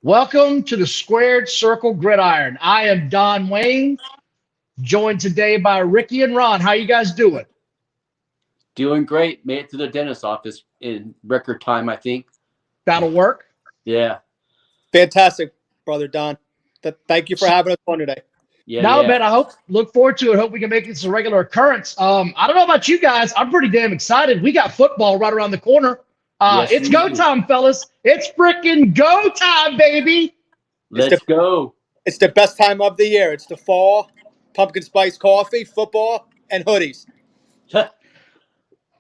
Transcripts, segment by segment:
Welcome to the Squared Circle Gridiron. I am Don Wayne, joined today by Ricky and Ron. How you guys doing? Doing great. Made it to the dentist office in record time, I think. That'll work. Yeah. Fantastic, brother Don. Thank you for having us on today. Now, man, look forward to it. Hope we can make this a regular occurrence. I don't know about you guys. I'm pretty damn excited. We got football right around the corner. Yes, It's we go do. time, fellas. It's freaking go time, baby. Let's go. It's the best time of the year. It's the fall, pumpkin spice coffee, football, and hoodies.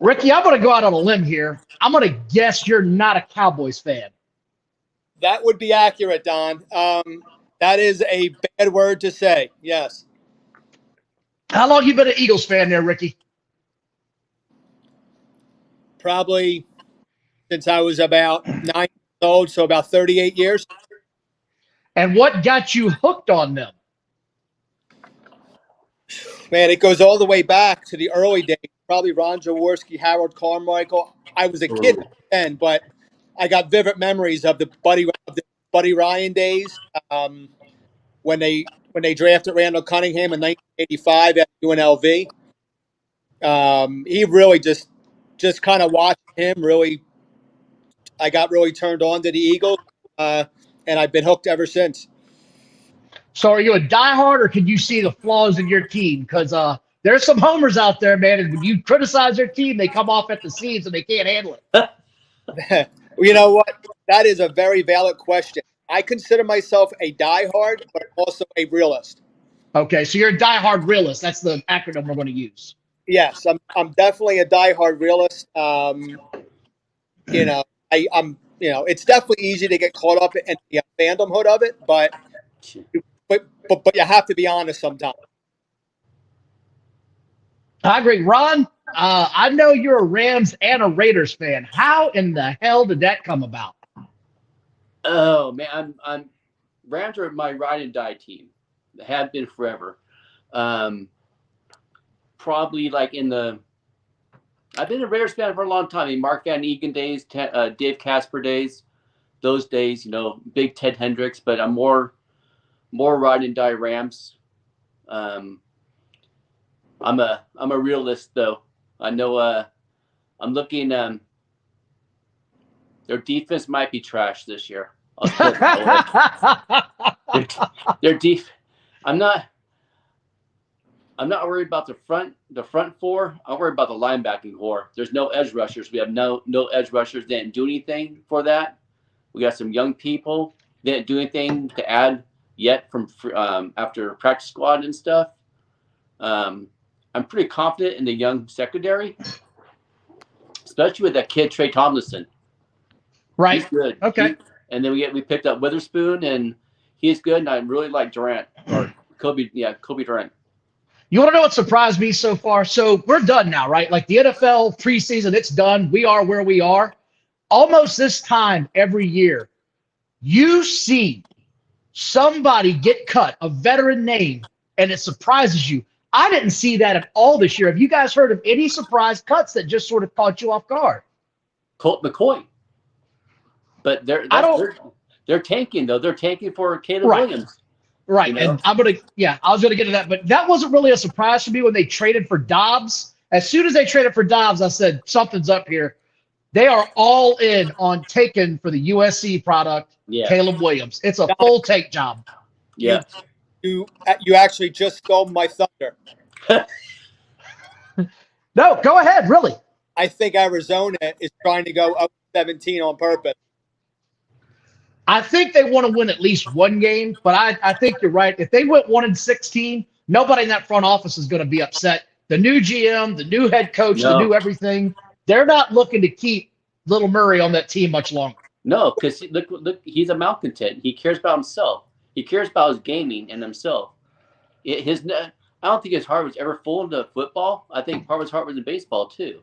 Ricky, I'm going to go out on a limb here. I'm going to guess you're not a Cowboys fan. That would be accurate, Don. That is a bad word to say. Yes. How long you been an Eagles fan there, Ricky? Probably since I was about 9 years old, so about 38 years. And what got you hooked on them? Man, it goes all the way back to the early days. Probably Ron Jaworski, Harold Carmichael. I was a kid then, but I got vivid memories of the Buddy Ryan days when they drafted Randall Cunningham in 1985 at UNLV. He really just kind of watching him. Really, I got really turned on to the Eagles, and I've been hooked ever since. So are you a diehard, or can you see the flaws in your team? Because there's some homers out there, man, and when you criticize their team, they come off at the seams and they can't handle it. You know what? That is a very valid question. I consider myself a diehard, but also a realist. Okay, so you're a diehard realist. That's the acronym we're going to use. Yes, I'm definitely a diehard realist. It's definitely easy to get caught up in the fandomhood of it, but you have to be honest sometimes. I agree. Ron, I know you're a Rams and a Raiders fan. How in the hell did that come about? Oh man, I'm Rams are my ride and die team. They have been forever. Probably like I've been a Raiders fan for a long time. I mean, Mark Van Egan days, Dave Casper days, those days. Big Ted Hendricks. But I'm more ride and die Rams. I'm a realist though. I know. I'm looking. Their defense might be trash this year. I'll put it that way. Their I'm not worried about the front four. I'm worried about the linebacking core. There's no edge rushers. We have no edge rushers. They didn't do anything for that. We got some young people. They didn't do anything to add yet from after practice squad and stuff. I'm pretty confident in the young secondary, especially with that kid Trey Tomlinson. Right. He's good. Okay. And then we picked up Witherspoon, and he's good. And I really like Durant or Kobe Durant. You want to know what surprised me so far? So we're done now, right? Like the NFL preseason, it's done. We are where we are. Almost this time every year, you see somebody get cut, a veteran name, and it surprises you. I didn't see that at all this year. Have you guys heard of any surprise cuts that just sort of caught you off guard? Colt McCoy. But they're tanking though. They're tanking for Caleb Williams. Right. And I was gonna get to that, but that wasn't really a surprise to me when they traded for Dobbs. As soon as they traded for Dobbs, I said something's up here. They are all in on taking for the USC product, Caleb Williams. It's a full take job. Yeah. You actually just stole my thunder. No, go ahead. Really. I think Arizona is trying to go up 17 on purpose. I think they want to win at least one game, but I think you're right. If they went 1-16, nobody in that front office is going to be upset. The new GM, the new head coach, the new everything, they're not looking to keep Little Murray on that team much longer. No, because look, he's a malcontent. He cares about himself. He cares about his gaming and himself. I don't think his heart was ever full into football. I think part of his heart was in baseball too.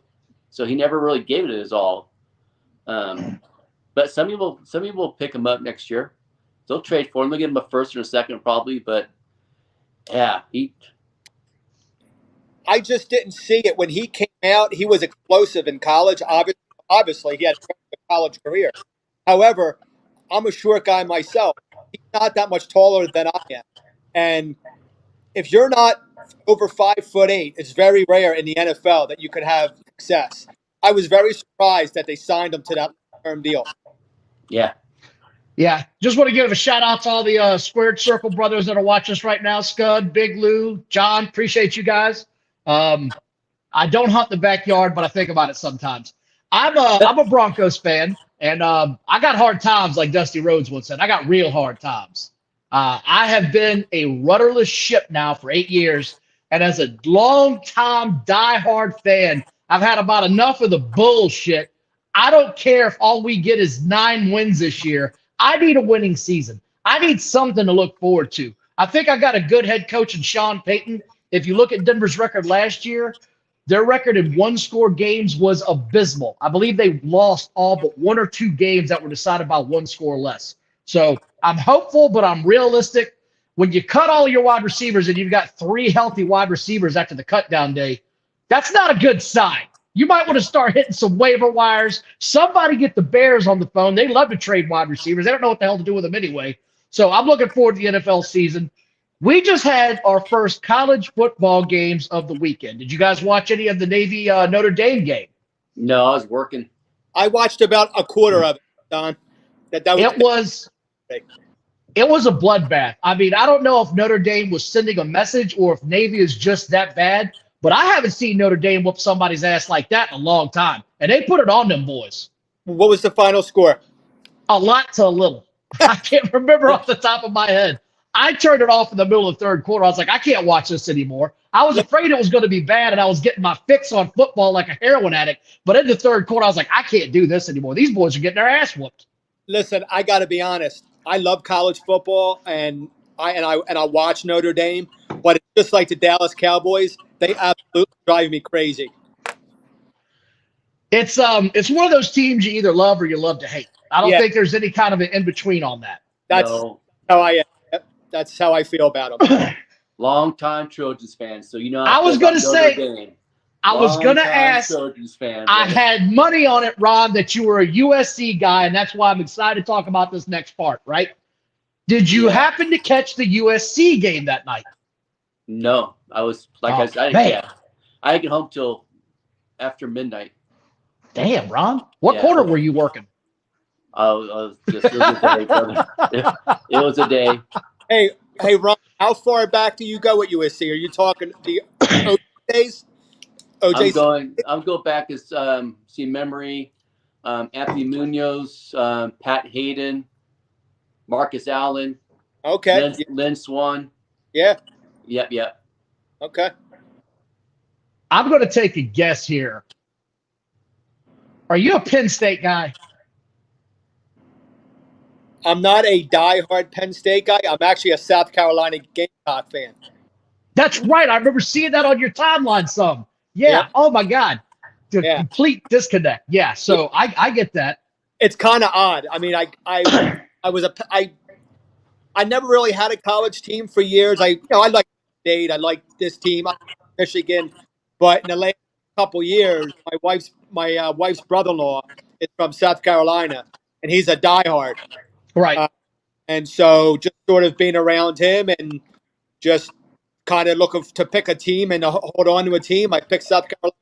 So he never really gave it his all. But some people will pick him up next year. They'll trade for him. They'll give him a first or a second probably. But yeah, I just didn't see it when he came out. He was explosive in college. Obviously, he had a college career. However, I'm a short guy myself. He's not that much taller than I am. And if you're not over 5'8", it's very rare in the NFL that you could have success. I was very surprised that they signed him to that long-term deal. Yeah. Yeah, just want to give a shout out to all the Squared Circle brothers that are watching us right now. Scud, Big Lou, John, appreciate you guys. I don't hunt the backyard, but I think about it sometimes. I'm a Broncos fan, and I got hard times, like Dusty Rhodes once said. I got real hard times. I have been a rudderless ship now for 8 years, and as a long-time diehard fan, I've had about enough of the bullshit. I don't care if all we get is 9 wins this year. I need a winning season. I need something to look forward to. I think I got a good head coach in Sean Payton. If you look at Denver's record last year, their record in one-score games was abysmal. I believe they lost all but 1 or 2 games that were decided by 1 score or less. So I'm hopeful, but I'm realistic. When you cut all your wide receivers and you've got 3 healthy wide receivers after the cutdown day, that's not a good sign. You might want to start hitting some waiver wires. Somebody get the Bears on the phone. They love to trade wide receivers. They don't know what the hell to do with them anyway. So I'm looking forward to the NFL season. We just had our first college football games of the weekend. Did you guys watch any of the Navy Notre Dame game? No, I was working. I watched about a quarter of it, Don. It was a bloodbath. I mean, I don't know if Notre Dame was sending a message or if Navy is just that bad. But I haven't seen Notre Dame whoop somebody's ass like that in a long time. And they put it on them boys. What was the final score? A lot to a little. I can't remember off the top of my head. I turned it off in the middle of the third quarter. I was like, I can't watch this anymore. I was afraid it was going to be bad, and I was getting my fix on football like a heroin addict. But in the third quarter, I was like, I can't do this anymore. These boys are getting their ass whooped. Listen, I got to be honest. I love college football, and I watch Notre Dame, but it's just like the Dallas Cowboys. They absolutely drive me crazy. It's one of those teams you either love or you love to hate. I don't think there's any kind of an in between on that. That's how I feel about them. Long-time Trojans fan, so you know. I was going to say, I was going to ask. Trojans fan, I had money on it, Ron, that you were a USC guy, and that's why I'm excited to talk about this next part. Right? Did you happen to catch the USC game that night? No, I was I didn't get home till after midnight. Damn, Ron. What quarter were you working? It was a day, brother. It was a day. Hey, Ron, how far back do you go at USC? Are you talking the OJ days? I'm going back as see memory, Anthony Munoz, Pat Hayden, Marcus Allen. Okay. Lynn Swan. Yeah. Yep. Okay. I'm going to take a guess here. Are you a Penn State guy? I'm not a diehard Penn State guy. I'm actually a South Carolina Gamecock fan. That's right. I remember seeing that on your timeline some. Yeah. Oh, my God. Complete disconnect. Yeah. So I get that. It's kind of odd. I mean, I never really had a college team for years. I like State. I like this team, Michigan. But in the last couple years, my wife's brother-in-law is from South Carolina, and he's a diehard. Right. And so just sort of being around him and just kind of looking to pick a team and hold on to a team, I picked South Carolina.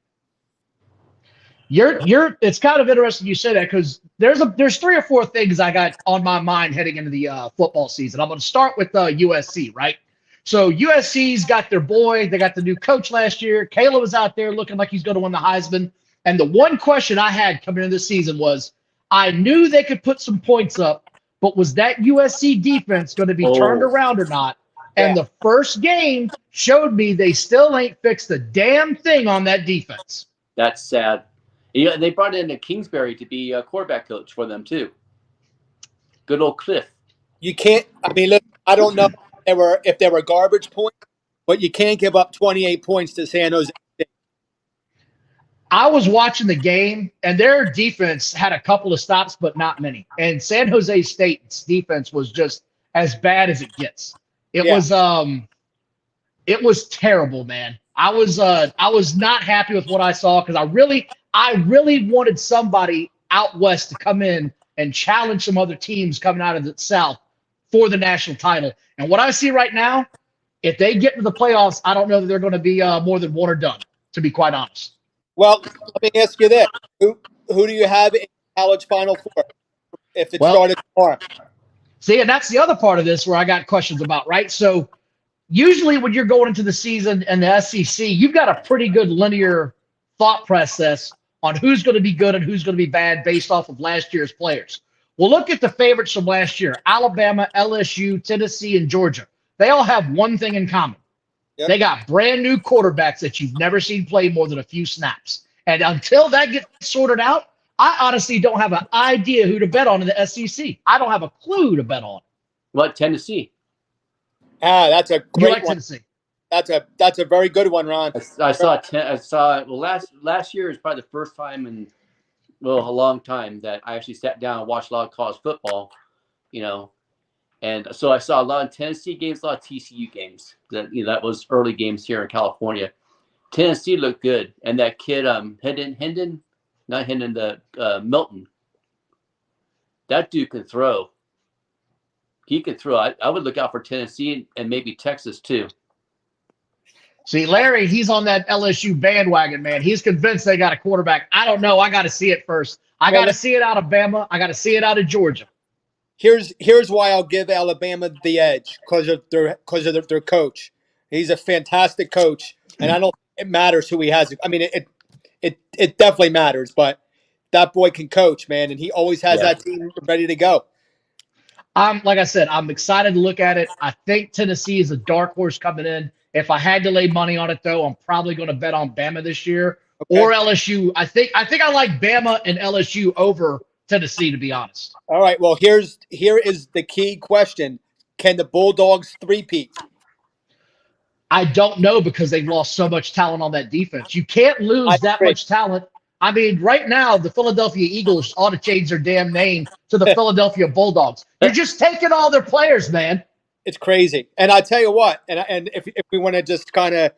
It's kind of interesting you say that because there's 3 or 4 things I got on my mind heading into the football season. I'm going to start with USC, right? So USC's got their boy. They got the new coach last year. Caleb was out there looking like he's going to win the Heisman. And the one question I had coming into the season was, I knew they could put some points up, but was that USC defense going to be turned around or not? And the first game showed me they still ain't fixed a damn thing on that defense. That's sad. Yeah, they brought in a Kingsbury to be a quarterback coach for them too. Good old Cliff. You can't. I mean, look, I don't know if there were garbage points, but you can't give up 28 points to San Jose State. I was watching the game, and their defense had a couple of stops, but not many. And San Jose State's defense was just as bad as it gets. It was terrible, man. I was not happy with what I saw because I really wanted somebody out west to come in and challenge some other teams coming out of the South for the national title. And what I see right now, if they get to the playoffs, I don't know that they're going to be more than one or done, to be quite honest. Well, let me ask you this: who do you have in college Final Four if it Well, started tomorrow? see, and that's the other part of this where I got questions about, right? So usually when you're going into the season and the SEC, you've got a pretty good linear thought process on who's going to be good and who's going to be bad based off of last year's players. Well, look at the favorites from last year: Alabama, LSU, Tennessee, and Georgia. They all have one thing in common. Yep. They got brand new quarterbacks that you've never seen play more than a few snaps. And until that gets sorted out, I honestly don't have an idea who to bet on in the SEC. I don't have a clue to bet on. What, Tennessee? That's a You great like one. Tennessee? That's a very good one, Ron. I saw. Well, last year is probably the first time in a long time that I actually sat down and watched a lot of college football. And so I saw a lot of Tennessee games, a lot of TCU games. That was early games here in California. Tennessee looked good, and that kid Milton, that dude can throw. He can throw. I would look out for Tennessee and maybe Texas too. See, Larry, he's on that LSU bandwagon, man. He's convinced they got a quarterback. I don't know. I got to see it first. I got to see it out of Bama. I got to see it out of Georgia. Here's why I'll give Alabama the edge, because of their coach. He's a fantastic coach, and I don't think it matters who he has. I mean, it definitely matters, but that boy can coach, man, and he always has that team ready to go. Like I said, I'm excited to look at it. I think Tennessee is a dark horse coming in. If I had to lay money on it, though, I'm probably going to bet on Bama this year or LSU. I think I like Bama and LSU over Tennessee, to be honest. All right. Well, here is the key question: can the Bulldogs three-peat? I don't know, because they've lost so much talent on that defense. You can't lose that much talent. I mean, right now, the Philadelphia Eagles ought to change their damn name to the Philadelphia Bulldogs. You're just taking all their players, man. It's crazy. And I tell you what, and if we want to just kind of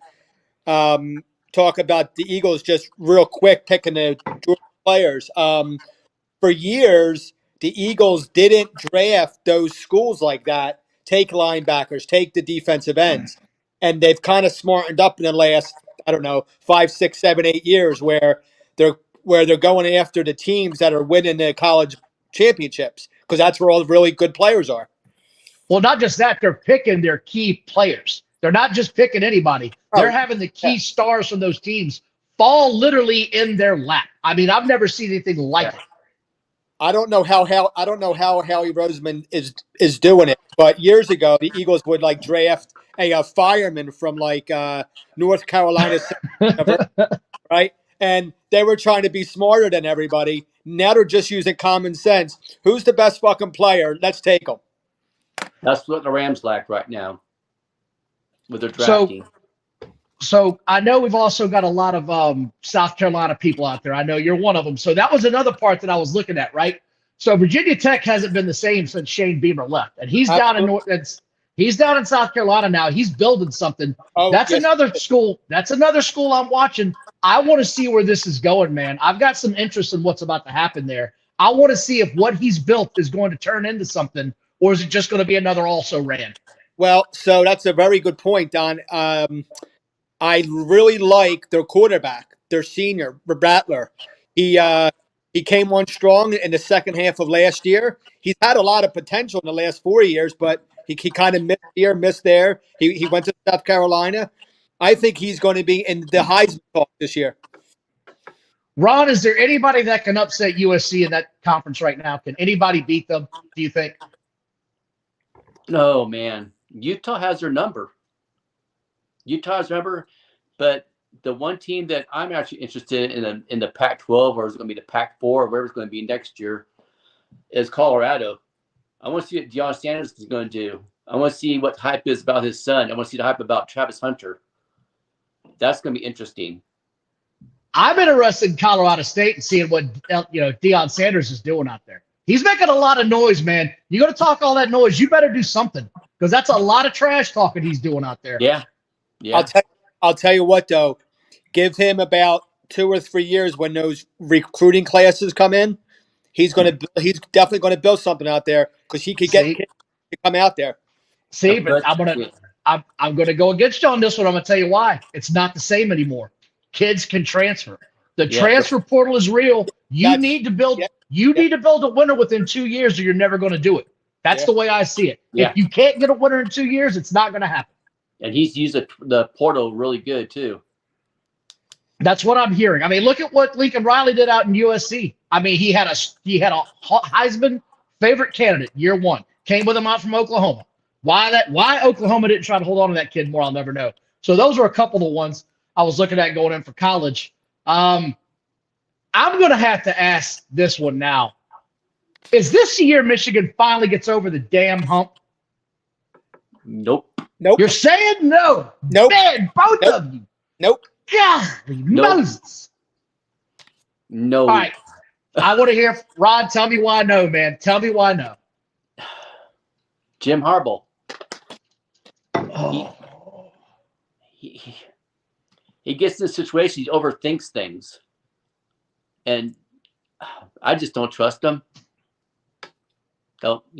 talk about the Eagles just real quick, picking the players. For years, the Eagles didn't draft those schools like that, take linebackers, take the defensive ends. And they've kind of smartened up in the last, 5, 6, 7, 8 years where they're going after the teams that are winning the college championships, because that's where all the really good players are. Well, not just that, they're picking their key players. They're not just picking anybody. They're having the key stars from those teams fall literally in their lap. I mean, I've never seen anything like it. I don't know how Howie Roseman is doing it, but years ago the Eagles would draft a fireman from North Carolina, right? And they were trying to be smarter than everybody. Now they're just using common sense. Who's the best fucking player? Let's take them. That's what the Rams lack right now with their drafting. So I know we've also got a lot of South Carolina people out there. I know you're one of them. So that was another part that I was looking at, right? So Virginia Tech hasn't been the same since Shane Beamer left, and he's down in he's down in South Carolina now. He's building something. Another school. That's another school I'm watching. I want to see where this is going, man. I've got some interest in what's about to happen there. I want to see if what he's built is going to turn into something, or is it just going to be another also-ran? Well, so that's a very good point, Don. I really like their quarterback, their senior, Rattler. He came on strong in the second half of last year. He's had a lot of potential in the last 4 years, but he kind of missed here, missed there. He went to South Carolina. I think he's going to be in the Heisman talk this year. Ron, is there anybody that can upset USC in that conference right now? Can anybody beat them, do you think? No, man. Utah has their number. But the one team that I'm actually interested in the Pac-12, or is it going to be the Pac-4, or whatever it's going to be next year, is Colorado. I want to see what Deion Sanders is going to do. I want to see what hype is about his son. I want to see the hype about Travis Hunter. That's going to be interesting. I'm interested in Colorado State and seeing what Deion Sanders is doing out there. He's making a lot of noise, man. You're going to talk all that noise, you better do something, because that's a lot of trash talking he's doing out there. Yeah. I'll tell you what, though. Give him about 2 or 3 years when those recruiting classes come in. he's definitely going to build something out there because he could get See? kids to come out there. See, but I'm gonna go against you on this one. I'm gonna tell you why. It's not the same anymore. Kids can transfer. The transfer portal is real. You need to build a winner within 2 years, or you're never going to do it. That's the way I see it. Yeah. If you can't get a winner in 2 years, it's not going to happen. And he's used the portal really good too. That's what I'm hearing. I mean, look at what Lincoln Riley did out in USC. I mean, he had a Heisman favorite candidate year one. Came with him out from Oklahoma. Why Oklahoma didn't try to hold on to that kid more, I'll never know. So those are a couple of the ones I was looking at going in for college. I'm going to have to ask this one now. Is this the year Michigan finally gets over the damn hump? Nope. You're saying no. Nope. Man, both of you. Nope. God, Moses. No. All right. I want to hear, Rod, tell me why no, man. Tell me why no. Jim Harbaugh. Oh. He gets in a situation, he overthinks things. And I just don't trust him. No,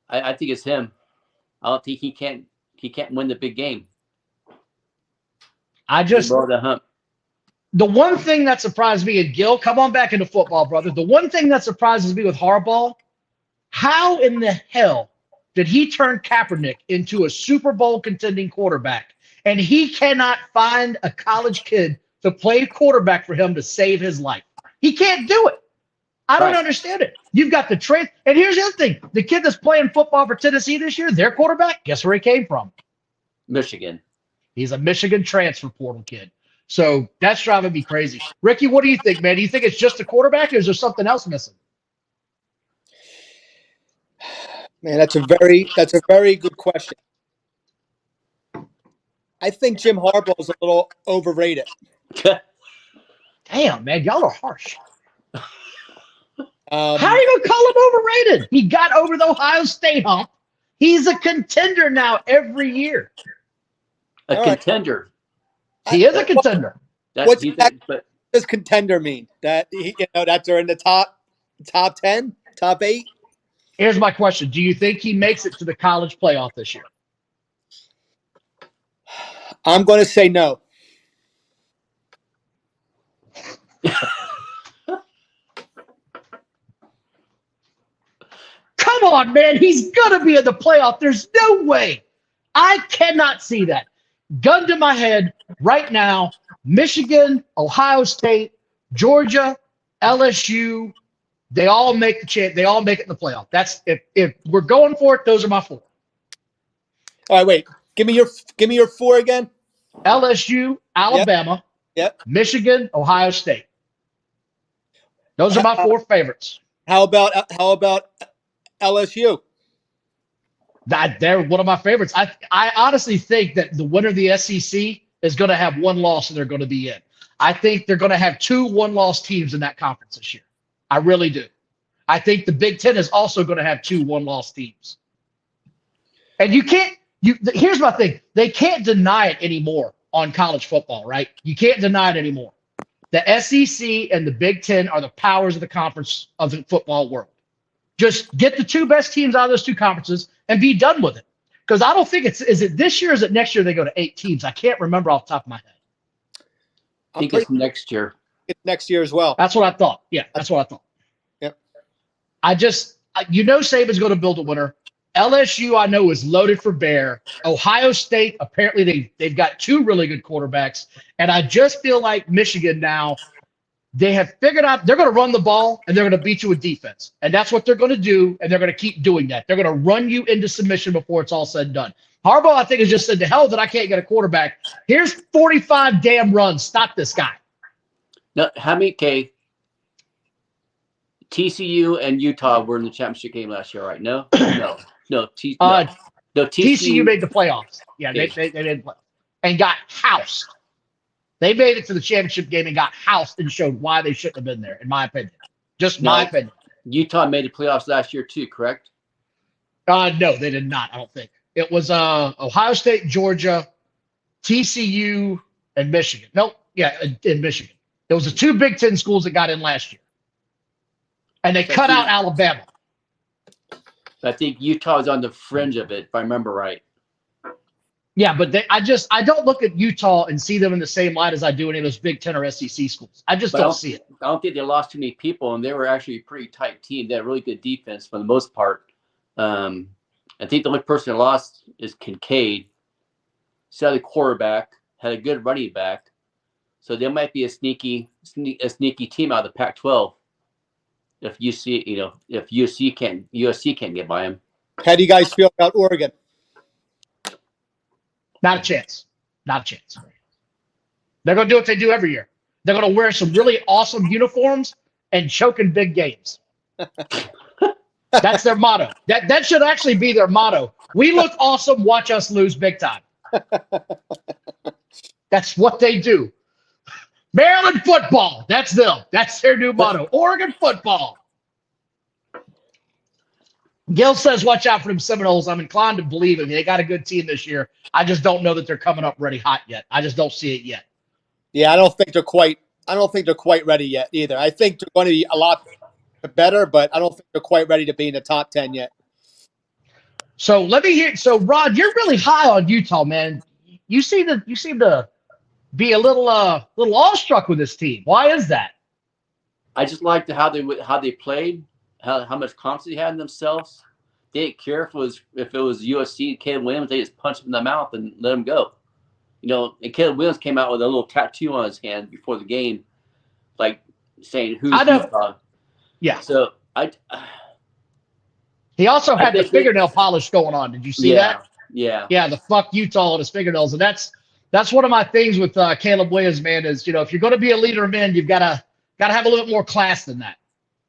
I think it's him. I don't think he can't win the big game. The one thing that surprised me, and Gil, come on back into football, brother. The one thing that surprises me with Harbaugh, how in the hell did he turn Kaepernick into a Super Bowl contending quarterback? And he cannot find a college kid to play quarterback for him to save his life. He can't do it. I don't understand it. You've got the trade. And here's the other thing. The kid that's playing football for Tennessee this year, their quarterback, guess where he came from? Michigan. He's a Michigan transfer portal kid. So that's driving me crazy. Ricky, what do you think, man? Do you think it's just a quarterback or is there something else missing? Man, that's a very good question. I think Jim Harbaugh is a little overrated. Damn, man, y'all are harsh. How are you going to call him overrated? He got over the Ohio State hump. He's a contender now every year. Contender. He is a contender. What does contender mean? That that they're in the top 10, top 8? Here's my question. Do you think he makes it to the college playoff this year? I'm going to say no. Come on, man. He's going to be in the playoff. There's no way. I cannot see that. Gun to my head right now, Michigan, Ohio State, Georgia, LSU, they all make they all make it in the playoff. That's if we're going for it, those are my 4. All right, wait. Give me your 4 again. LSU, Alabama, Michigan, Ohio State. Those are my 4 favorites. How about LSU? They're one of my favorites. I honestly think that the winner of the SEC is going to have 1 loss and they're going to be in. I think they're going to have 2 1-loss teams in that conference this year. I really do. I think the Big Ten is also going to have 2 1-loss teams. And here's my thing. They can't deny it anymore on college football, right? You can't deny it anymore. The SEC and the Big Ten are the powers of the conference of the football world. Just get the 2 best teams out of those 2 conferences and be done with it. Because I don't think is it this year or is it next year they go to 8 teams? I can't remember off the top of my head. I think it's next year. It's next year as well. That's what I thought. Yeah, that's what I thought. Yep. Saban's going to build a winner. LSU, I know, is loaded for bear. Ohio State, apparently they've got 2 really good quarterbacks. And I just feel like Michigan now, they have figured out they're going to run the ball and they're going to beat you with defense. And that's what they're going to do, and they're going to keep doing that. They're going to run you into submission before it's all said and done. Harbaugh, I think, has just said, to hell that I can't get a quarterback. Here's 45 damn runs. Stop this guy. No, how many TCU and Utah were in the championship game last year, right? No. TCU made the playoffs. Yeah, they didn't play and got housed. They made it to the championship game and got housed and showed why they shouldn't have been there, in my opinion. Just my opinion. Utah made the playoffs last year too, correct? No, they did not. I don't think it was Ohio State, Georgia, TCU, and Michigan. Nope. Yeah, in Michigan. There was the 2 Big Ten schools that got in last year. and they cut out Alabama. I think Utah is on the fringe of it, if I remember right. Yeah, but I don't look at Utah and see them in the same light as I do any of those Big Ten or SEC schools. I just don't see it. I don't think they lost too many people, and they were actually a pretty tight team. They had really good defense for the most part. I think the only person that lost is Kincaid. So the quarterback had a good running back, so they might be a sneaky team out of the Pac-12. If USC can't get by them. How do you guys feel about Oregon? Not a chance. Not a chance. They're going to do what they do every year. They're going to wear some really awesome uniforms and choke in big games. That's their motto. That should actually be their motto. We look awesome. Watch us lose big time. That's what they do. Maryland football. That's them. That's their new motto. Oregon football. Gil says, watch out for them Seminoles. I'm inclined to believe it. They got a good team this year. I just don't know that they're coming up ready hot yet. I just don't see it yet. Yeah, I don't think they're quite ready yet either. I think they're going to be a lot better, but I don't think they're quite ready to be in the top 10 yet. So let me hear. So Rod, you're really high on Utah, man. You seem to be a little awestruck with this team. Why is that? I just liked how they played. How much confidence they had in themselves. They didn't care if it was USC and Caleb Williams. They just punched him in the mouth and let him go. And Caleb Williams came out with a little tattoo on his hand before the game, like saying who's Utah. Yeah. So he also had the fingernail polish going on. Did you see that? Yeah. Yeah, the fuck Utah on his fingernails, and that's one of my things with Caleb Williams, man. Is if you're going to be a leader of men, you've got to have a little bit more class than that.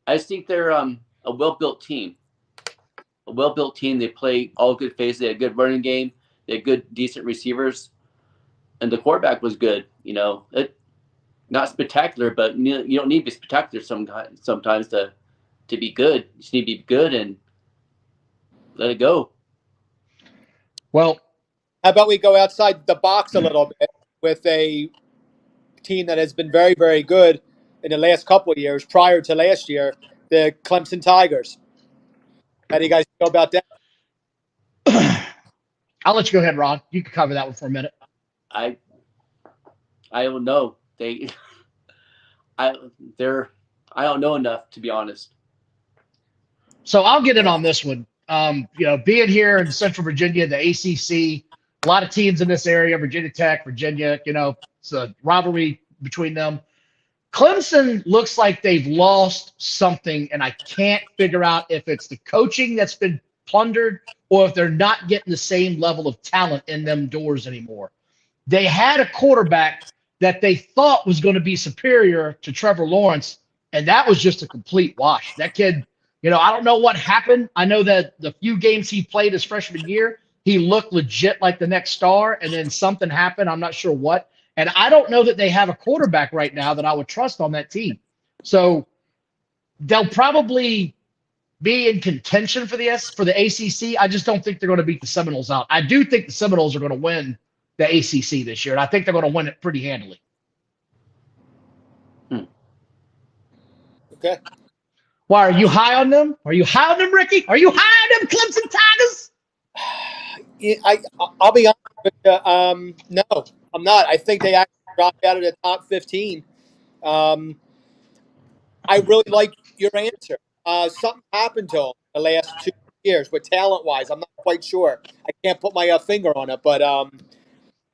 I just think they're a well-built team. A well-built team. They play all good phases. They had a good running game. They had good, decent receivers. And the quarterback was good. Not spectacular, but you don't need to be spectacular sometimes to be good. You just need to be good and let it go. Well, how about we go outside the box a little bit with a team that has been very, very good in the last couple of years, prior to last year, the Clemson Tigers. How do you guys feel about that? I'll let you go ahead, Ron. You can cover that one for a minute. I don't know. I don't know enough, to be honest. So I'll get in on this one. Being here in Central Virginia, the ACC, a lot of teams in this area, Virginia Tech, Virginia, it's a rivalry between them. Clemson looks like they've lost something, and I can't figure out if it's the coaching that's been plundered or if they're not getting the same level of talent in them doors anymore. They had a quarterback that they thought was going to be superior to Trevor Lawrence, and that was just a complete wash. That kid, I don't know what happened. I know that the few games he played his freshman year, he looked legit like the next star, and then something happened. I'm not sure what. And I don't know that they have a quarterback right now that I would trust on that team. So they'll probably be in contention for the ACC. I just don't think they're going to beat the Seminoles out. I do think the Seminoles are going to win the ACC this year, and I think they're going to win it pretty handily. Okay. Why, are you high on them? Are you high on them, Ricky? Are you high on them Clemson Tigers? I'll be honest with you. No, I'm not. I think they actually dropped out of the top 15. I really like your answer. Something happened to them the last 2 years with talent-wise. I'm not quite sure. I can't put my finger on it, but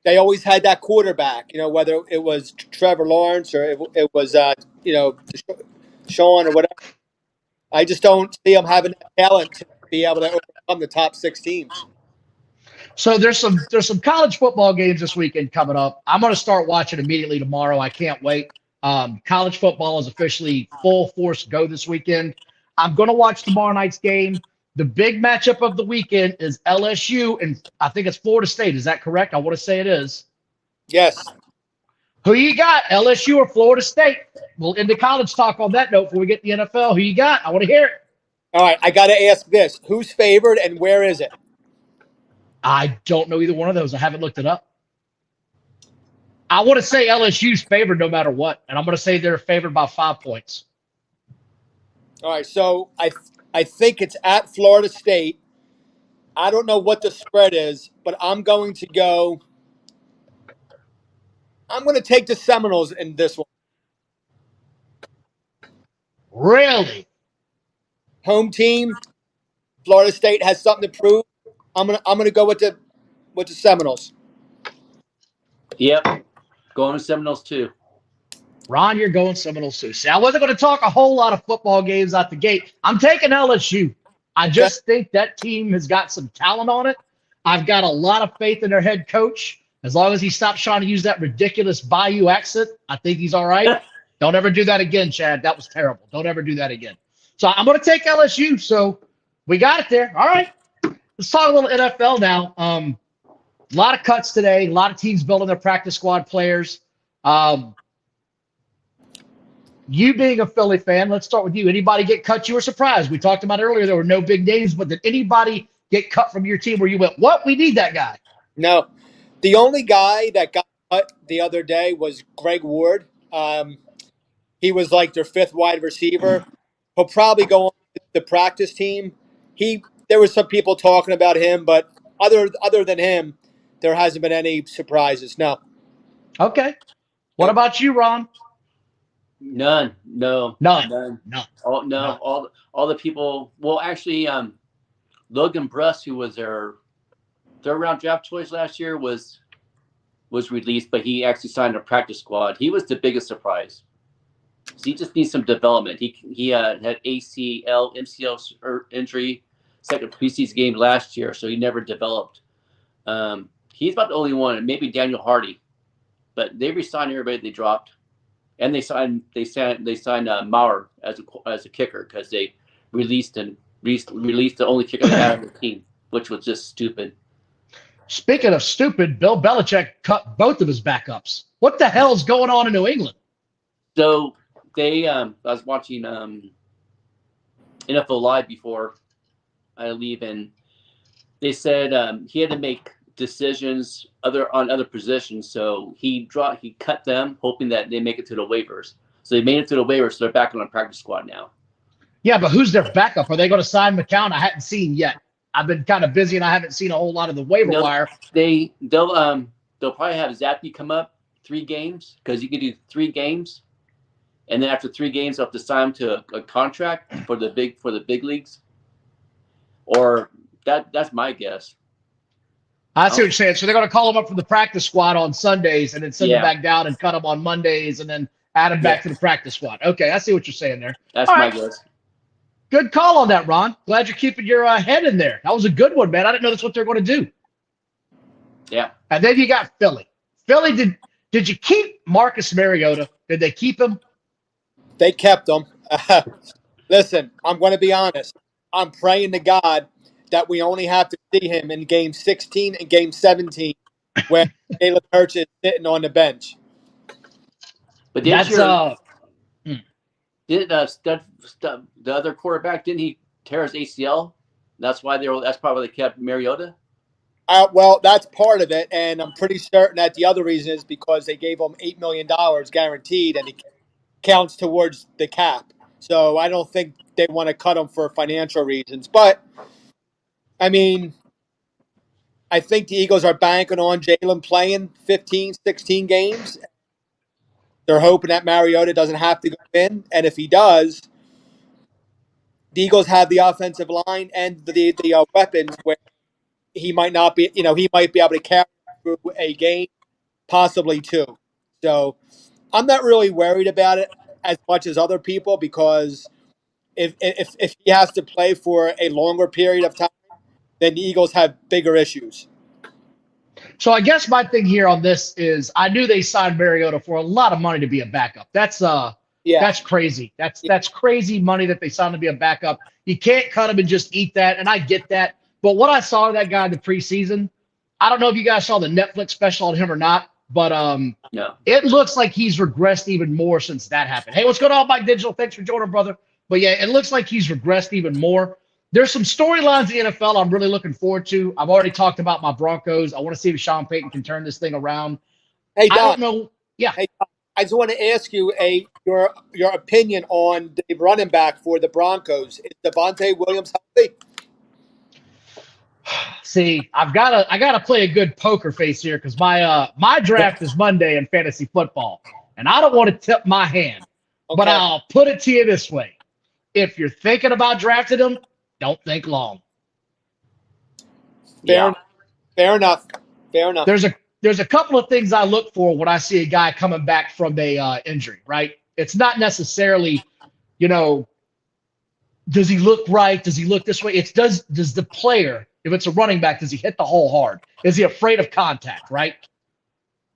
they always had that quarterback, whether it was Trevor Lawrence or it was, Sean or whatever. I just don't see them having that talent to be able to overcome the top 6 teams. So there's some college football games this weekend coming up. I'm going to start watching immediately tomorrow. I can't wait. College football is officially full force go this weekend. I'm going to watch tomorrow night's game. The big matchup of the weekend is LSU, and I think it's Florida State. Is that correct? I want to say it is. Yes. Who you got, LSU or Florida State? We'll end the college talk on that note before we get the NFL. Who you got? I want to hear it. All right, I got to ask this. Who's favored and where is it? I don't know either one of those. I haven't looked it up. I want to say LSU's favored no matter what, and I'm going to say they're favored by 5 points. All right, so I think it's at Florida State. I don't know what the spread is, but I'm going to go. I'm going to take the Seminoles in this one. Really? Home team. Florida State has something to prove. I'm gonna go with the Seminoles. Yep, going to Seminoles too. Ron, you're going Seminoles too. See, I wasn't going to talk a whole lot of football games out the gate. I'm taking LSU. I Okay. just think that team has got some talent on it. I've got a lot of faith in their head coach. As long as he stops trying to use that ridiculous Bayou accent, I think he's all right. Don't ever do that again, Chad. That was terrible. Don't ever do that again. So I'm going to take LSU. So we got it there. All right. Let's talk a little NFL now. A lot of cuts today. A lot of teams building their practice squad players. You being a Philly fan, let's start with you. Anybody get cut you were surprised? We talked about earlier there were no big names, but did anybody get cut from your team where you went, what? We need that guy. No, the only guy that got cut the other day was Greg Ward. He was like their fifth wide receiver. He'll probably go on the practice team. There was some people talking about him, but other than him, there hasn't been any surprises. No. Okay. What about you, Ron? None. No. None. None. None. All, no. None. All the people. Well, actually, Logan Bruss, who was their third round draft choice last year, was released, but he actually signed a practice squad. He was the biggest surprise. So he just needs some development. He had ACL, MCL injury, second preseason game last year, so he never developed. He's about the only one, maybe Daniel Hardy, but they re-signed everybody they dropped, and they signed Maurer as a kicker because they released the only kicker they had on the team, which was just stupid. Speaking of stupid, Bill Belichick cut both of his backups. What the hell's going on in New England? So I was watching NFL Live before I leave, and they said he had to make decisions on other positions. So he cut them, hoping that they make it to the waivers. So they made it to the waivers, so they're back on the practice squad now. Yeah, but who's their backup? Are they going to sign McCown? I hadn't seen yet. I've been kind of busy, and I haven't seen a whole lot of the waiver wire. They'll probably have Zappy come up 3 games because you can do 3 games. And then after 3 games, they'll have to sign him to a contract for the big leagues. Or that's my guess. I see what you're saying. So they're going to call him up from the practice squad on Sundays and then send him back down and cut him on Mondays and then add him back to the practice squad. Okay, I see what you're saying there. That's my guess. Good call on that, Ron. Glad you're keeping your head in there. That was a good one, man. I didn't know that's what they're going to do. Yeah. And then you got Philly. Philly, did you keep Marcus Mariota? Did they keep him? They kept him. Listen, I'm going to be honest. I'm praying to God that we only have to see him in game 16 and game 17 where Jalen Hurts is sitting on the bench. But the other quarterback, didn't he tear his ACL? That's probably why they kept Mariota. Well, that's part of it, and I'm pretty certain that the other reason is because they gave him $8 million guaranteed, and it counts towards the cap. So I don't think they want to cut him for financial reasons. But, I mean, I think the Eagles are banking on Jalen playing 15, 16 games. They're hoping that Mariota doesn't have to go in, and if he does, the Eagles have the offensive line and the weapons where he might not be, he might be able to carry through a game, possibly 2. So I'm not really worried about it as much as other people because if he has to play for a longer period of time, then the Eagles have bigger issues. So I guess my thing here on this is I knew they signed Mariota for a lot of money to be a backup. That's crazy. That's crazy money that they signed to be a backup. You can't cut him and just eat that, and I get that. But what I saw of that guy in the preseason, I don't know if you guys saw the Netflix special on him or not, but no. It looks like he's regressed even more since that happened. Hey, what's going on, Mike Digital? Thanks for joining, brother. But yeah, it looks like he's regressed even more. There's some storylines in the NFL I'm really looking forward to. I've already talked about my Broncos. I want to see if Sean Payton can turn this thing around. Hey, Don, I don't know. Yeah. Hey, I just want to ask you your opinion on the running back for the Broncos. Is Devontae Williams healthy? See, I gotta play a good poker face here because my draft is Monday in fantasy football, and I don't want to tip my hand, but Okay. I'll put it to you this way: if you're thinking about drafting him, don't think long. Yeah. Fair enough. Fair enough. There's a couple of things I look for when I see a guy coming back from a injury. Right? It's not necessarily, you know, does he look right? Does he look this way? It's does the player, if it's a running back, does he hit the hole hard? Is he afraid of contact? Right?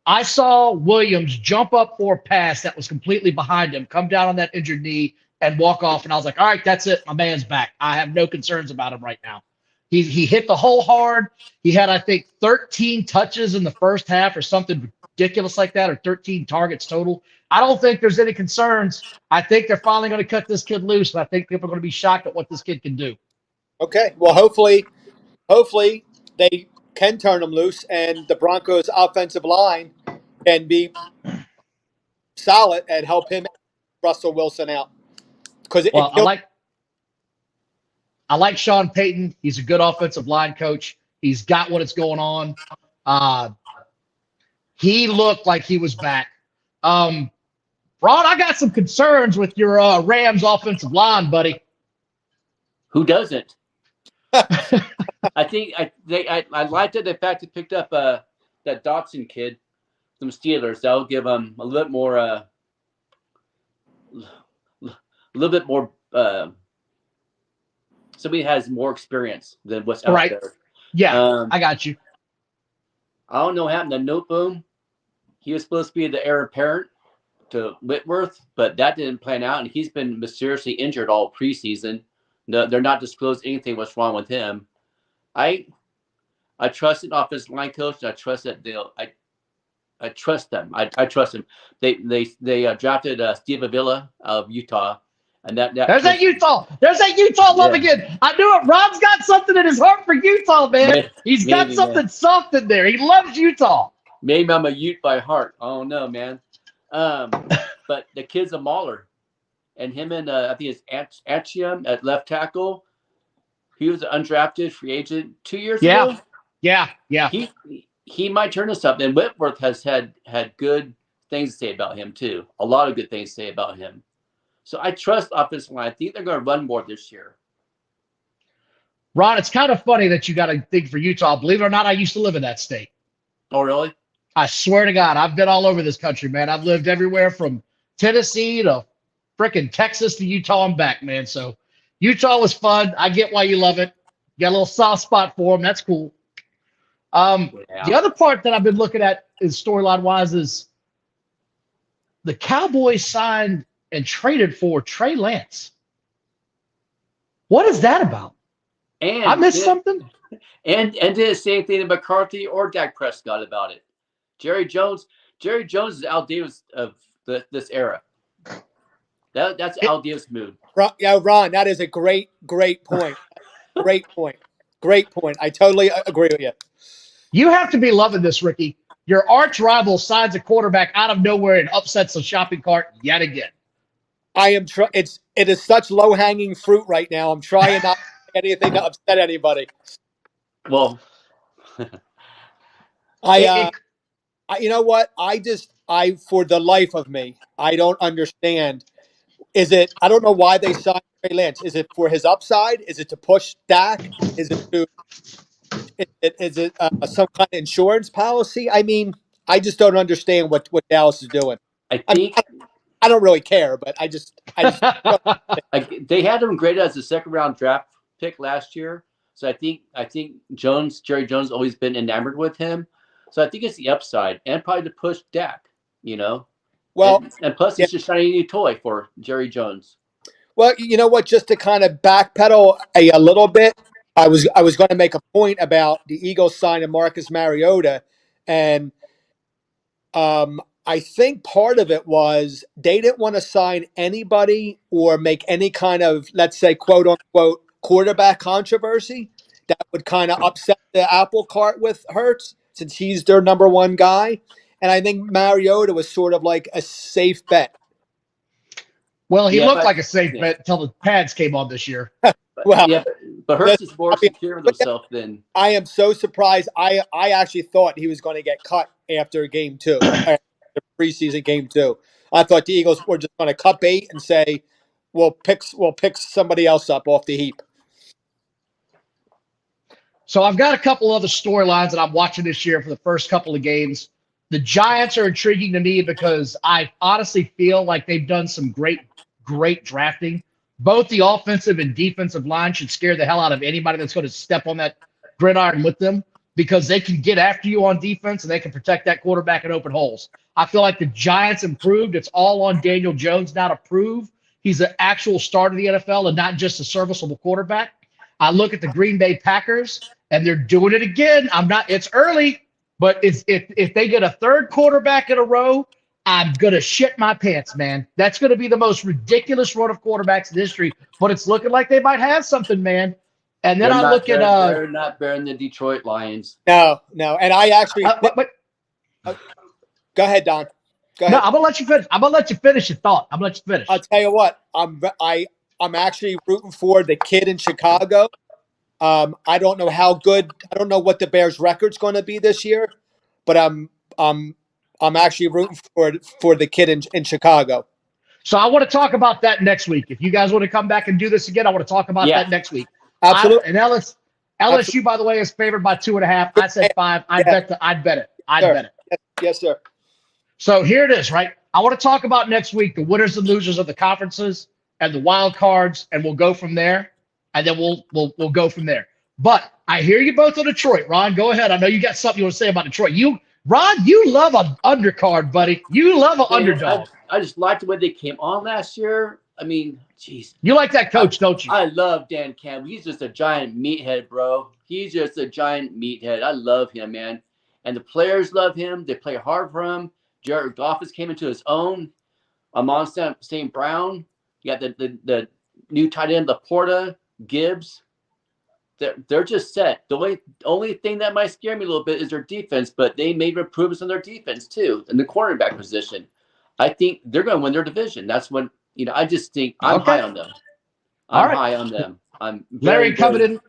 I saw Williams jump up for a pass that was completely behind him, come down on that injured knee, and walk off. And I was like, all right, that's it. My man's back. I have no concerns about him right now. He hit the hole hard. He had, I think, 13 touches in the first half or something ridiculous like that, or 13 targets total. I don't think there's any concerns. I think they're finally going to cut this kid loose, and I think people are going to be shocked at what this kid can do. Okay. Well, hopefully they can turn him loose, and the Broncos' offensive line can be solid and help him, Russell Wilson, out. Because Well, I like Sean Payton. He's a good offensive line coach. He's got what is going on. He looked like he was back. Ron, I got some concerns with your Rams offensive line, buddy. Who doesn't? I think I liked it. The fact they picked up that Dotson kid from Steelers. That'll give them a little bit more. Somebody has more experience than what's out there. Yeah, I got you. I don't know what happened to Noteboom. He was supposed to be the heir apparent to Whitworth, but that didn't plan out, and he's been mysteriously injured all preseason. No, they're not disclosing anything what's wrong with him. I trust an offensive line coach, and I trust that I trust them. I trust them. They drafted Steve Avila of Utah. And there's that Utah. There's that Utah love again. I knew it. Ron's got something in his heart for Utah, man. He's got something soft in there. He loves Utah. Maybe I'm a Ute by heart. I don't know, man. But the kid's a mauler. And him and I think it's Achium at left tackle. He was an undrafted free agent 2 years ago. Yeah. He might turn us up. And Whitworth has had good things to say about him, too. A lot of good things to say about him. So I trust offensive line. I think they're going to run more this year. Ron, it's kind of funny that you got to think for Utah. Believe it or not, I used to live in that state. Oh, really? I swear to God, I've been all over this country, man. I've lived everywhere from Tennessee to frickin' Texas to Utah and back, man. So Utah was fun. I get why you love it. You got a little soft spot for them. That's cool. The other part that I've been looking at is storyline-wise is the Cowboys signed and traded for Trey Lance. What is that about? And I missed something? And didn't say anything to McCarthy or Dak Prescott about it. Jerry Jones is Al Davis of this era. That's Al Davis' mood. Yeah, Ron, that is a great point. Great point. I totally agree with you. You have to be loving this, Ricky. Your arch rival signs a quarterback out of nowhere and upsets the shopping cart yet again. I am. It is such low hanging fruit right now. I'm trying not to say anything to upset anybody. Well, you know what? I for the life of me, I don't understand. I don't know why they signed Trey Lance. Is it for his upside? Is it to push Dak? Is it some kind of insurance policy? I mean, I just don't understand what Dallas is doing. I don't really care, but I just they had him graded as a second round draft pick last year. So I think Jerry Jones always been enamored with him. So I think it's the upside and probably to push Dak, you know. Well, and plus it's just shiny new toy for Jerry Jones. Well, you know what? Just to kind of backpedal a little bit, I was going to make a point about the Eagles signing Marcus Mariota, and I think part of it was they didn't want to sign anybody or make any kind of, let's say, quote unquote, quarterback controversy that would kind of upset the apple cart with Hurts, since he's their number one guy. And I think Mariota was sort of like a safe bet. Well, he Yeah, looked like a safe yeah. bet until the pads came on this year. Well, Yeah, but Hurts is more secure with himself than. I am so surprised. I actually thought he was going to get cut after game 2, after preseason game 2. I thought the Eagles were just going to cut bait and say, we'll pick somebody else up off the heap. So I've got a couple other storylines that I'm watching this year for the first couple of games. The Giants are intriguing to me because I honestly feel like they've done some great drafting. Both the offensive and defensive line should scare the hell out of anybody that's going to step on that gridiron with them because they can get after you on defense and they can protect that quarterback in open holes. I feel like the Giants improved. It's all on Daniel Jones now to prove he's an actual starter of the NFL and not just a serviceable quarterback. I look at the Green Bay Packers, and they're doing it again. It's early, but if they get a third quarterback in a row, I'm going to shit my pants, man. That's going to be the most ridiculous run of quarterbacks in history, but it's looking like they might have something, man. And then I look at they're not better than the Detroit Lions. No. And I actually go ahead, Don. Go ahead. No, I'm gonna let you finish. I'm gonna let you finish your thought. I'm gonna let you finish. I'll tell you what. I'm actually rooting for the kid in Chicago. I don't know how good. I don't know what the Bears' record's going to be this year, but I'm actually rooting for the kid in Chicago. So I want to talk about that next week. If you guys want to come back and do this again, I want to talk about that next week. Absolutely. And LSU, by the way, is favored by 2.5. I said 5. I'd bet it. I'd bet it. Yes, sir. So here it is, right? I want to talk about next week the winners and losers of the conferences and the wild cards, and we'll go from there. And then we'll go from there. But I hear you both on Detroit. Ron, go ahead. I know you got something you want to say about Detroit. Ron, you love an undercard, buddy. You love an underdog. I just liked the way they came on last year. I mean, jeez. You like that coach, don't you? I love Dan Campbell. He's just a giant meathead, bro. He's just a giant meathead. I love him, man. And the players love him. They play hard for him. Jared Goff has came into his own. Amon St. Brown. You got the new tight end, Laporta, Gibbs. They're just set. The only thing that might scare me a little bit is their defense, but they made improvements on their defense too in the cornerback position. I think they're going to win their division. That's when I just think I'm high on them. High on them. I'm Larry coming in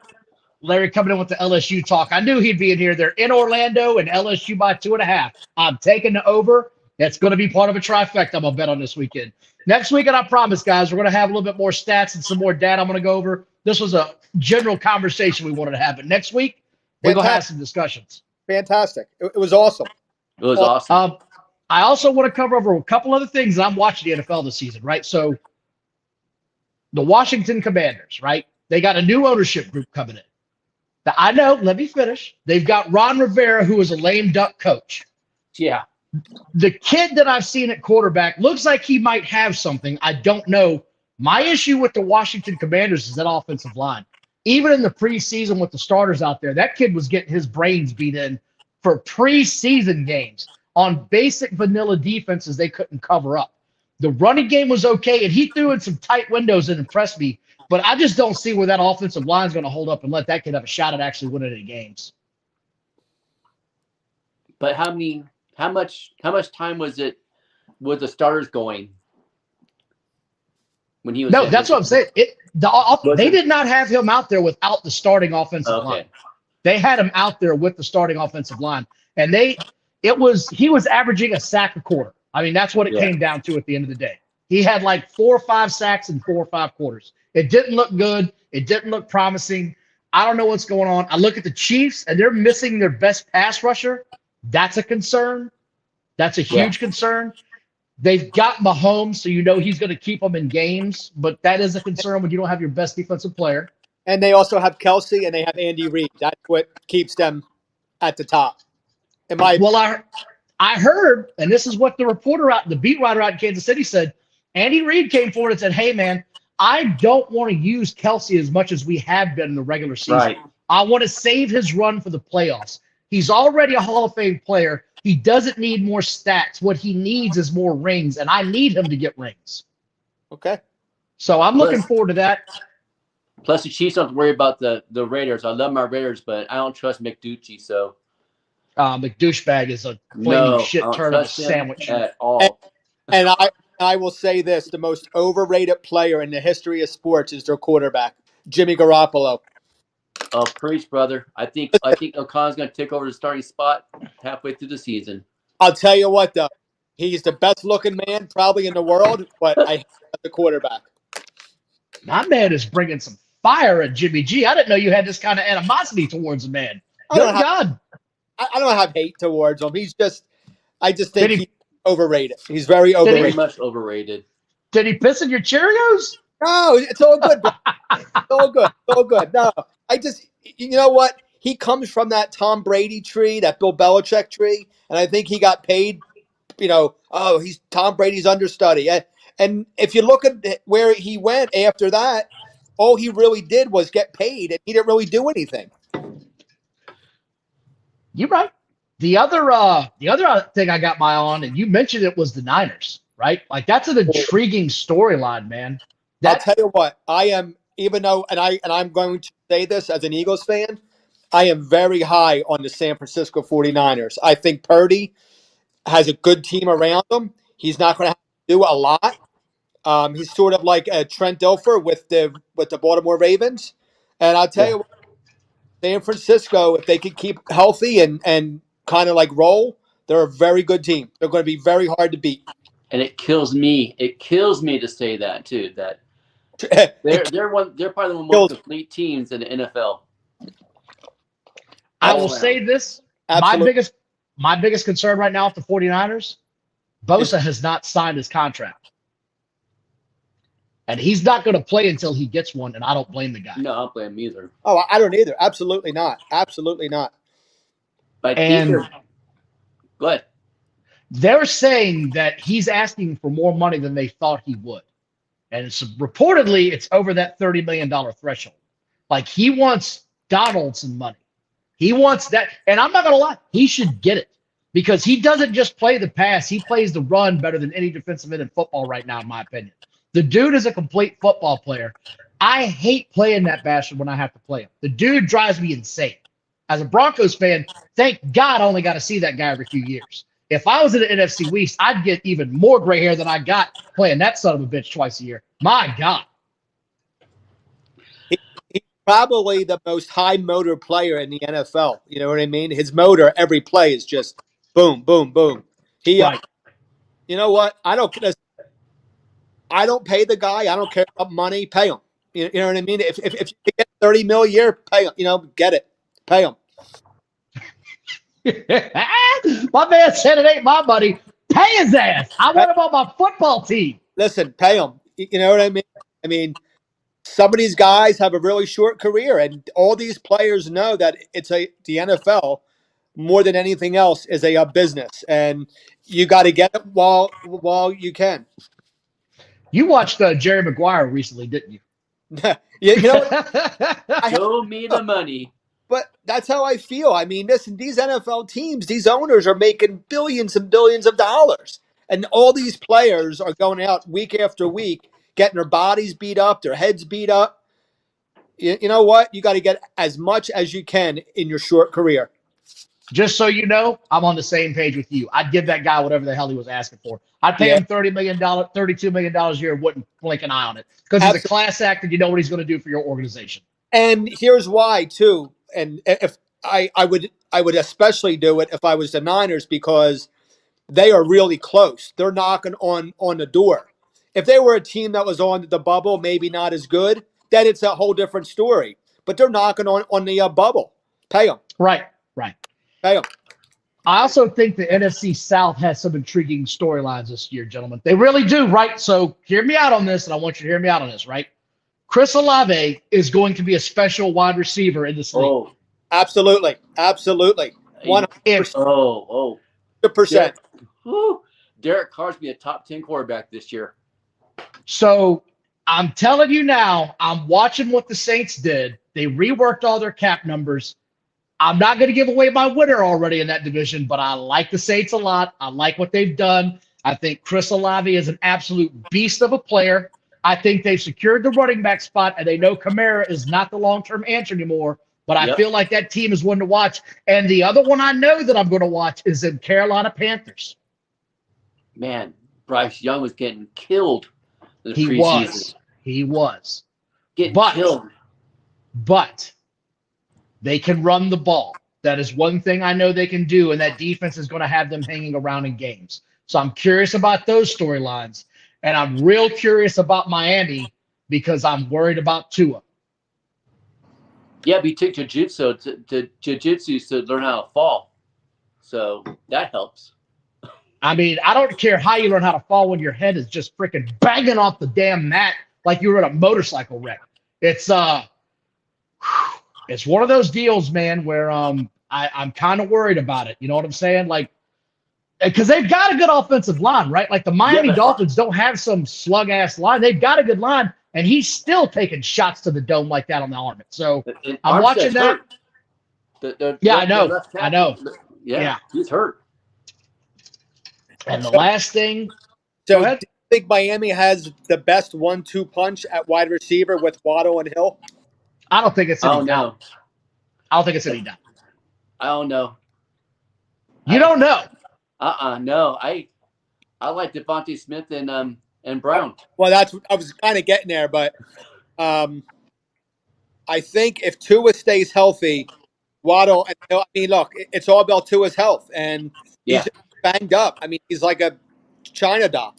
with the LSU talk. I knew he'd be in here. They're in Orlando and LSU by 2.5. I'm taking the over. It's going to be part of a trifecta. I'm going to bet on this weekend. Next weekend, I promise, guys, we're going to have a little bit more stats and some more data I'm going to go over. This was a general conversation we wanted to have. But next week, we're going to have some discussions. Fantastic. It was awesome. It was awesome. I also want to cover over a couple other things. I'm watching the NFL this season, right? So the Washington Commanders, right? They got a new ownership group coming in. Now, I know, let me finish. They've got Ron Rivera, who is a lame duck coach. Yeah. The kid that I've seen at quarterback looks like he might have something. I don't know. My issue with the Washington Commanders is that offensive line. Even in the preseason with the starters out there, that kid was getting his brains beat in for preseason games on basic vanilla defenses they couldn't cover up. The running game was okay, and he threw in some tight windows and impressed me, but I just don't see where that offensive line is going to hold up and let that kid have a shot at actually winning any games. But how much time was it with the starters going when he was? No, that's what I'm saying. They did not have him out there without the starting offensive line. They had him out there with the starting offensive line, and he was averaging a sack a quarter. I mean, that's what it came down to at the end of the day. He had like 4 or 5 sacks in 4 or 5 quarters. It didn't look good. It didn't look promising. I don't know what's going on. I look at the Chiefs, and they're missing their best pass rusher. That's a concern. That's a huge concern. They've got Mahomes, so you know he's going to keep them in games, but that is a concern when you don't have your best defensive player. And they also have Kelsey, and they have Andy Reid. That's what keeps them at the top. I heard, and this is what the beat writer out in Kansas City said, Andy Reid came forward and said, hey, man, I don't want to use Kelsey as much as we have been in the regular season. Right. I want to save his run for the playoffs. He's already a Hall of Fame player. He doesn't need more stats. What he needs is more rings, and I need him to get rings. Okay. So I'm looking forward to that. Plus, the Chiefs don't have to worry about the Raiders. I love my Raiders, but I don't trust McDucci, so. McDouchebag is a flaming shit turn of a sandwich. At all. And I will say this: the most overrated player in the history of sports is their quarterback, Jimmy Garoppolo. Oh, preach, brother. I think O'Connor's going to take over the starting spot halfway through the season. I'll tell you what, though, he's the best looking man probably in the world, but I hate the quarterback. My man is bringing some fire at Jimmy G. I didn't know you had this kind of animosity towards the man. Good God. I don't have hate towards him. I just Did think he- he's overrated. He's very Very overrated. much overrated. Did he piss in your Cheerios? No, it's all good, bro. It's all good. It's all good. No, you know what? He comes from that Tom Brady tree, that Bill Belichick tree, and I think he got paid, he's Tom Brady's understudy. And if you look at where he went after that, all he really did was get paid, and he didn't really do anything. You're right. The other thing I got my eye on, and you mentioned it, was the Niners, right? Like that's an intriguing storyline, man. I'll tell you what, I am, even though, and I'm going to say this as an Eagles fan, I am very high on the San Francisco 49ers. I think Purdy has a good team around him. He's not going to have to do a lot. He's sort of like a Trent Dilfer with the Baltimore Ravens. And I'll tell you what, San Francisco, if they can keep healthy and kind of like roll, they're a very good team. They're going to be very hard to beat. And it kills me. It kills me to say that too. That they're probably one of the more complete teams in the NFL. I will say this. Absolutely. My biggest concern right now with the 49ers, Bosa has not signed his contract. And he's not going to play until he gets one, and I don't blame the guy. No, I don't blame him either. Oh, I don't either. Absolutely not. Absolutely not. But And go ahead. they're saying that he's asking for more money than they thought he would. And reportedly, it's over that $30 million threshold. Like, he wants Donaldson money. He wants that. And I'm not going to lie, he should get it. Because he doesn't just play the pass, he plays the run better than any defensive end in football right now, in my opinion. The dude is a complete football player. I hate playing that bastard when I have to play him. The dude drives me insane. As a Broncos fan, thank God I only got to see that guy every few years. If I was in the NFC West, I'd get even more gray hair than I got playing that son of a bitch twice a year. My God. He's probably the most high motor player in the NFL. You know what I mean? His motor, every play is just boom, boom, boom. Right. You know what? I don't pay the guy. I don't care about money. Pay him. You know what I mean? If you get $30 million a year, pay him. Get it. Pay him. My man said it ain't my money. Pay his ass. I want him on my football team. Listen, pay him. You know what I mean? I mean, some of these guys have a really short career, and all these players know that the NFL more than anything else is a business, and you got to get it while you can. You watched Jerry Maguire recently, didn't you? You know what? Show me the money. But that's how I feel. I mean, listen, these NFL teams, these owners are making billions and billions of dollars. And all these players are going out week after week, getting their bodies beat up, their heads beat up. You know what? You got to get as much as you can in your short career. Just so you know, I'm on the same page with you. I'd give that guy whatever the hell he was asking for. I'd pay him $30 million, $32 million a year, wouldn't blink an eye on it. Because he's a class act and you know what he's going to do for your organization. And here's why, too. And if I would especially do it if I was the Niners, because they are really close. They're knocking on the door. If they were a team that was on the bubble, maybe not as good, then it's a whole different story. But they're knocking on the bubble. Pay them. Right. Pay them. I also think the NFC South has some intriguing storylines this year, gentlemen. They really do, right? So hear me out on this, and I want you to hear me out on this, right? Chris Olave is going to be a special wide receiver in this league. Oh, absolutely. 100%. 100%. Derek Carr's be a top 10 quarterback this year. So I'm telling you now, I'm watching what the Saints did. They reworked all their cap numbers. I'm not going to give away my winner already in that division, but I like the Saints a lot. I like what they've done. I think Chris Olave is an absolute beast of a player. I think they've secured the running back spot, and they know Kamara is not the long-term answer anymore. But I feel like that team is one to watch. And the other one I know that I'm going to watch is the Carolina Panthers. Man, Bryce Young was getting killed in the He preseason. was. Getting But- killed. But they can run the ball. That is one thing I know they can do, and that defense is going to have them hanging around in games. So I'm curious about those storylines, and I'm real curious about Miami because I'm worried about Tua. Yeah, but he took jiu-jitsu to learn how to fall. So that helps. I mean, I don't care how you learn how to fall when your head is just freaking banging off the damn mat like you were in a motorcycle wreck. It's one of those deals, man, where I'm kind of worried about it. You know what I'm saying? Like, because they've got a good offensive line, right? Like the Miami Dolphins don't have some slug ass line. They've got a good line, and he's still taking shots to the dome like that on the Armit. So And I'm watching that. hurt. Yeah, left I know. Yeah, he's hurt. And the last thing, So go ahead. do you think Miami has the best 1-2 punch at wide receiver with Waddle and Hill? I don't think it's I any don't doubt. know. I don't think it's any doubt. I don't know. You don't know. No. I like Devontae Smith and Brown. Well, that's I was kind of getting there, but I think if Tua stays healthy, Waddle and Hill, I mean, look, it's all about Tua's health, and he's Yeah. banged up. I mean, he's like a China doll.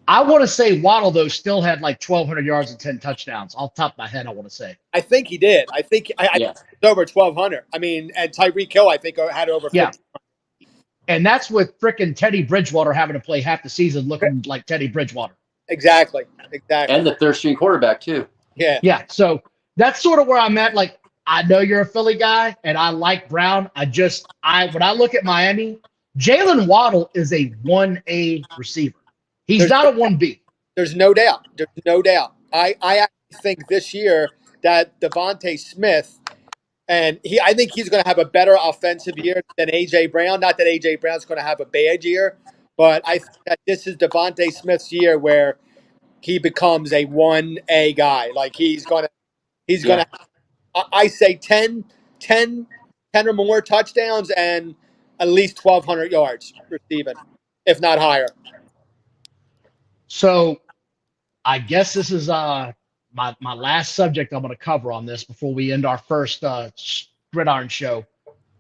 I want to say Waddle, though, still had like 1,200 yards and 10 touchdowns. Off the top of my head, I want to say. I think he did. I think I Yeah. think it's over 1,200. I mean, and Tyreek Hill, I think, had over 50. Yeah. And that's with frickin' Teddy Bridgewater having to play half the season looking like Teddy Bridgewater. Exactly. And the third string quarterback too. Yeah. Yeah, so that's sort of where I'm at. Like, I know you're a Philly guy, and I like Brown. When I look at Miami, Jalen Waddle is a 1A receiver. He's not a 1B. There's no doubt. There's no doubt. I actually think this year that Devontae Smith, and I think he's going to have a better offensive year than A.J. Brown. Not that A.J. Brown's going to have a bad year, but I think that this is Devontae Smith's year where he becomes a 1A guy. Like he's going to, I say 10 or more touchdowns and at least 1,200 yards receiving, if not higher. So I guess this is my last subject I'm going to cover on this before we end our first Gridiron show.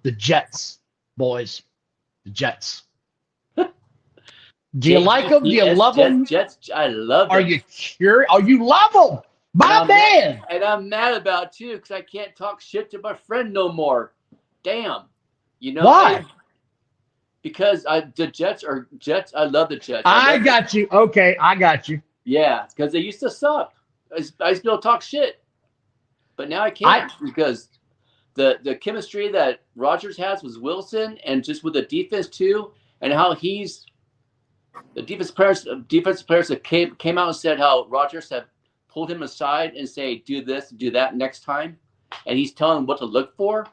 The Jets, boys. The Jets. Do you like them? Do you love them? Jets, I love them. Are you curious? Oh, you love them? My man. And I'm mad about it too because I can't talk shit to my friend no more. Damn. You know Why? Because the Jets are Jets. I love the Jets. I got you. Okay, I got you. Yeah, because they used to suck. I still talk shit, but now I can't because the chemistry that Rodgers has with Wilson and just with the defense too, and how he's the defensive players that came out and said how Rodgers have pulled him aside and say do this, do that next time, and he's telling them what to look for.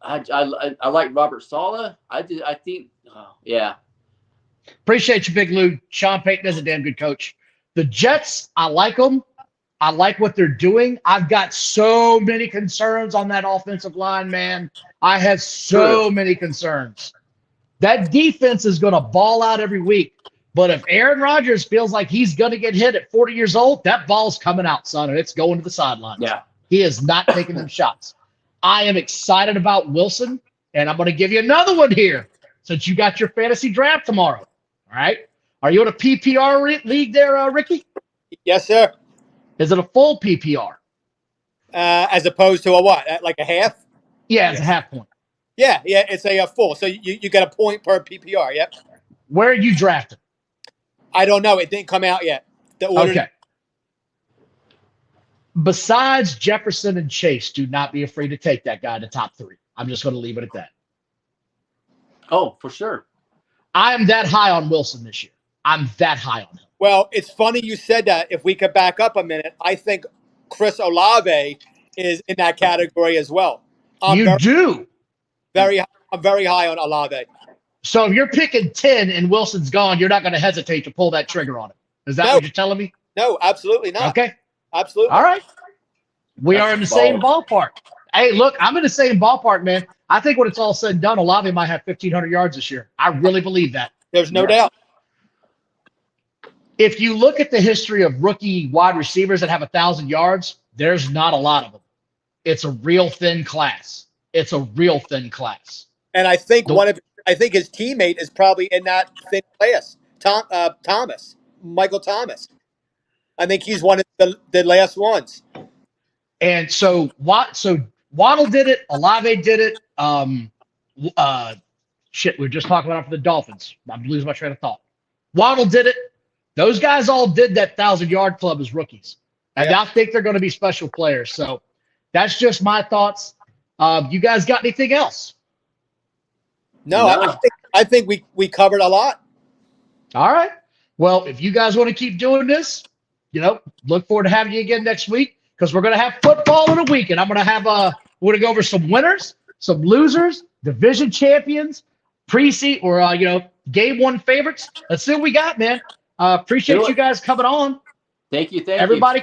I like Robert Saleh. I think. Oh, yeah. Appreciate you, Big Lou. Sean Payton is a damn good coach. The Jets, I like them. I like what they're doing. I've got so many concerns on that offensive line, man. I have so many concerns. That defense is going to ball out every week. But if Aaron Rodgers feels like he's going to get hit at 40 years old, that ball's coming out, son, and it's going to the sidelines. Yeah. He is not taking them shots. I am excited about Wilson, and I'm going to give you another one here since you got your fantasy draft tomorrow. All right? Are you in a PPR league there, Ricky? Yes, sir. Is it a full PPR? As opposed to a what? Like a half? Yeah, it's a half point. Yeah, it's a full. So you get a point per PPR. Yep. Where are you drafted? I don't know. It didn't come out yet. The order. Okay. Besides Jefferson and Chase, do not be afraid to take that guy in the top 3. I'm just going to leave it at that. Oh, for sure. I am that high on Wilson this year. I'm that high on him. Well, it's funny you said that. If we could back up a minute, I think Chris Olave is in that category as well. I'm very high on Olave. So if you're picking 10 and Wilson's gone, you're not going to hesitate to pull that trigger on it. Is that what you're telling me? No, absolutely not. Okay. Absolutely. All right. We are in the same ballpark. Hey, look, I'm in the same ballpark, man. I think when it's all said and done, Olave might have 1,500 yards this year. I really believe that. There's no Yeah. doubt. If you look at the history of rookie wide receivers that have 1,000 yards, there's not a lot of them. It's a real thin class. It's a real thin class. And I think The- I think his teammate is probably in that thin class. Michael Thomas. I think he's one of the last ones. And so Waddle did it. Olave did it. Shit, we were just talking about it for the Dolphins. I'm losing my train of thought. Waddle did it. Those guys all did that 1,000-yard club as rookies. And Yeah. I think they're going to be special players. So that's just my thoughts. You guys got anything else? No, No. I think we covered a lot. All right. Well, if you guys want to keep doing this, look forward to having you again next week because we're going to have football in a week. And I'm going to have we're going to go over some winners, some losers, division champions, pre-season or, game one favorites. Let's see what we got, man. Appreciate Do it. you guys coming on. Thank you. Everybody